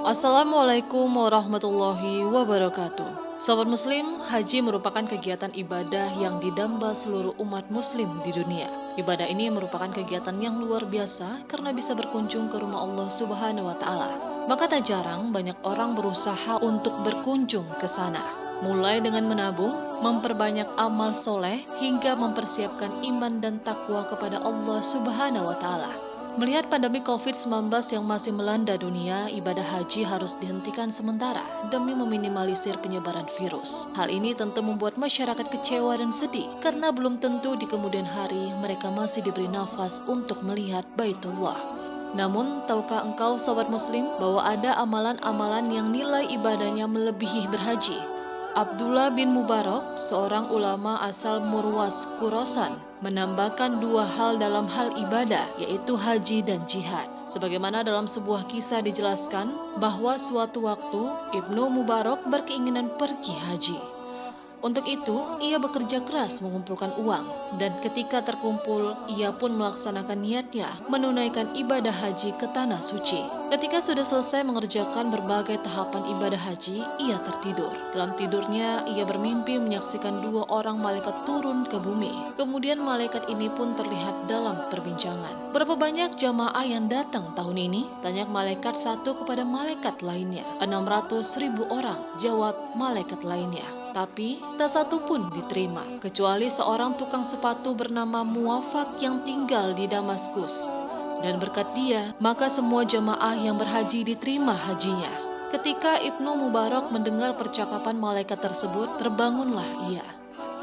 Assalamualaikum warahmatullahi wabarakatuh. Sobat Muslim, haji merupakan kegiatan ibadah yang didamba seluruh umat Muslim di dunia. Ibadah ini merupakan kegiatan yang luar biasa karena bisa berkunjung ke rumah Allah Subhanahu wa Ta'ala. Maka tak jarang banyak orang berusaha untuk berkunjung ke sana, mulai dengan menabung, memperbanyak amal soleh, hingga mempersiapkan iman dan takwa kepada Allah Subhanahu wa Ta'ala. Melihat pandemi COVID-19 yang masih melanda dunia, ibadah haji harus dihentikan sementara demi meminimalisir penyebaran virus. Hal ini tentu membuat masyarakat kecewa dan sedih karena belum tentu di kemudian hari mereka masih diberi nafas untuk melihat Baitullah. Namun, tahukah engkau sobat muslim bahwa ada amalan-amalan yang nilai ibadahnya melebihi berhaji? Abdullah bin Mubarak, seorang ulama asal Murwas, Khurasan, menambahkan dua hal dalam hal ibadah, yaitu haji dan jihad. Sebagaimana dalam sebuah kisah dijelaskan bahwa suatu waktu Ibnu Mubarak berkeinginan pergi haji. Untuk itu, ia bekerja keras mengumpulkan uang, dan ketika terkumpul, ia pun melaksanakan niatnya menunaikan ibadah haji ke tanah suci. Ketika sudah selesai mengerjakan berbagai tahapan ibadah haji, ia tertidur. Dalam tidurnya, ia bermimpi menyaksikan dua orang malaikat turun ke bumi. Kemudian malaikat ini pun terlihat dalam perbincangan. Berapa banyak jamaah yang datang tahun ini? Tanya malaikat satu kepada malaikat lainnya. 600.000 orang, jawab malaikat lainnya. Tapi tak satu pun diterima, kecuali seorang tukang sepatu bernama Muwafaq yang tinggal di Damaskus. Dan berkat dia, maka semua jamaah yang berhaji diterima hajinya. Ketika Ibnu Mubarak mendengar percakapan malaikat tersebut, terbangunlah ia.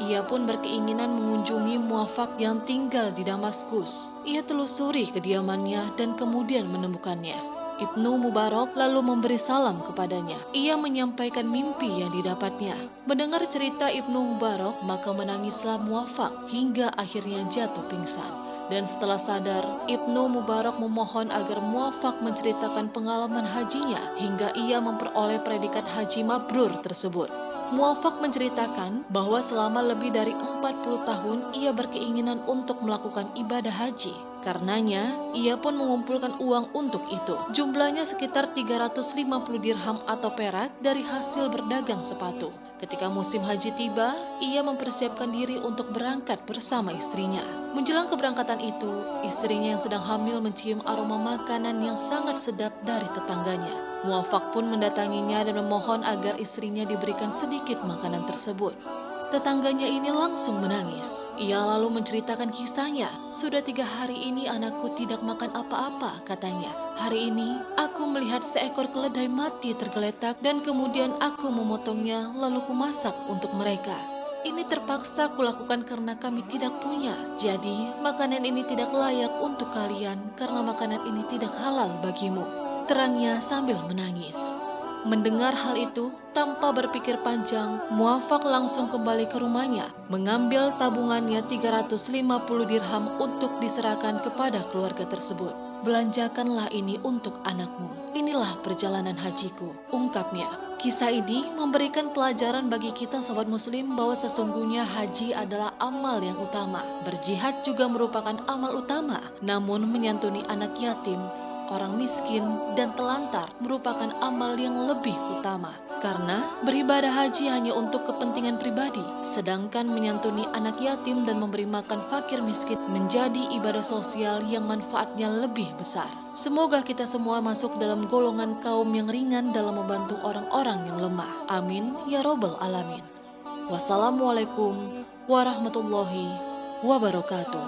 Ia pun berkeinginan mengunjungi Muwafaq yang tinggal di Damaskus. Ia telusuri kediamannya dan kemudian menemukannya. Ibnu Mubarak lalu memberi salam kepadanya. Ia menyampaikan mimpi yang didapatnya. Mendengar cerita Ibnu Mubarak, maka menangislah Muwafaq hingga akhirnya jatuh pingsan. Dan setelah sadar, Ibnu Mubarak memohon agar Muwafaq menceritakan pengalaman hajinya hingga ia memperoleh predikat haji mabrur tersebut. Muwafaq menceritakan bahwa selama lebih dari 40 tahun ia berkeinginan untuk melakukan ibadah haji. Karenanya, ia pun mengumpulkan uang untuk itu. Jumlahnya sekitar 350 dirham atau perak dari hasil berdagang sepatu. Ketika musim haji tiba, ia mempersiapkan diri untuk berangkat bersama istrinya. Menjelang keberangkatan itu, istrinya yang sedang hamil mencium aroma makanan yang sangat sedap dari tetangganya. Muwafaq pun mendatanginya dan memohon agar istrinya diberikan sedikit makanan tersebut. Tetangganya ini langsung menangis. Ia lalu menceritakan kisahnya. Sudah 3 hari ini anakku tidak makan apa-apa, katanya. Hari ini aku melihat seekor keledai mati tergeletak dan kemudian aku memotongnya lalu kumasak untuk mereka. Ini terpaksa kulakukan karena kami tidak punya. Jadi, makanan ini tidak layak untuk kalian karena makanan ini tidak halal bagimu, terangnya sambil menangis. Mendengar hal itu, tanpa berpikir panjang, Muwafaq langsung kembali ke rumahnya, mengambil tabungannya 350 dirham untuk diserahkan kepada keluarga tersebut. Belanjakanlah ini untuk anakmu. Inilah perjalanan hajiku, ungkapnya. Kisah ini memberikan pelajaran bagi kita sobat muslim bahwa sesungguhnya haji adalah amal yang utama. Berjihad juga merupakan amal utama, namun menyantuni anak yatim, orang miskin, dan telantar merupakan amal yang lebih utama. Karena beribadah haji hanya untuk kepentingan pribadi, sedangkan menyantuni anak yatim dan memberi makan fakir miskin menjadi ibadah sosial yang manfaatnya lebih besar. Semoga kita semua masuk dalam golongan kaum yang ringan dalam membantu orang-orang yang lemah. Amin ya robbal alamin. Wassalamualaikum warahmatullahi wabarakatuh.